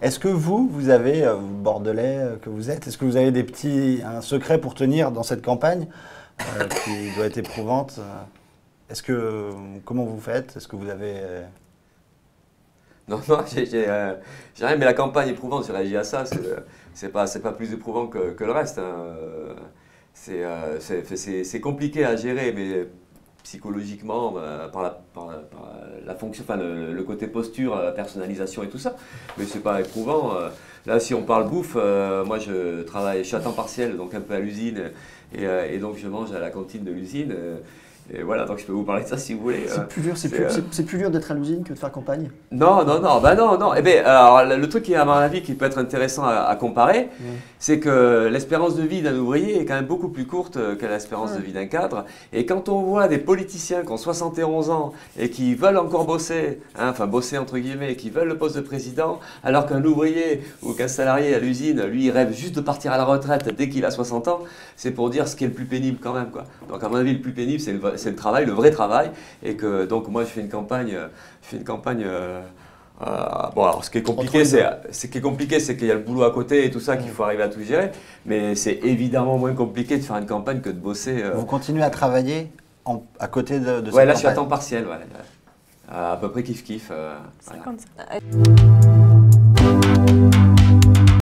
Est-ce que vous avez, Bordelais que vous êtes, est-ce que vous avez un secret pour tenir dans cette campagne qui doit être éprouvante? Comment vous faites? Est-ce que vous avez... Non, non, j'ai rien, mais la campagne éprouvante, j'ai réagi à ça, c'est pas plus éprouvant que le reste, hein. C'est compliqué à gérer, mais psychologiquement, par la fonction, enfin le côté posture, la personnalisation et tout ça, mais c'est pas éprouvant. Là, si on parle bouffe, moi je suis à temps partiel, donc un peu à l'usine, et donc je mange à la cantine de l'usine. Et voilà, donc je peux vous parler de ça si vous voulez. C'est plus dur d'être à l'usine que de faire campagne? Non, non, non, bah non, non. Eh bien, alors, le truc qui, à mon avis, qui peut être intéressant à comparer, c'est que l'espérance de vie d'un ouvrier est quand même beaucoup plus courte que l'espérance de vie d'un cadre. Et quand on voit des politiciens qui ont 71 ans et qui veulent encore bosser, hein, enfin bosser entre guillemets, qui veulent le poste de président, alors qu'un ouvrier ou qu'un salarié à l'usine, lui, il rêve juste de partir à la retraite dès qu'il a 60 ans, c'est pour dire ce qui est le plus pénible quand même, quoi. Donc à mon avis, le plus pénible, c'est le travail, le vrai travail, et que donc moi je fais une campagne, bon alors ce qui est compliqué, c'est qu'il y a le boulot à côté et tout ça qu'il faut arriver à tout gérer, mais c'est évidemment moins compliqué de faire une campagne que de bosser. Vous continuez à travailler à côté de cette Ouais, là campagne? je suis à temps partiel, ouais. À peu près kiff-kiff. C'est Voilà. comme ça.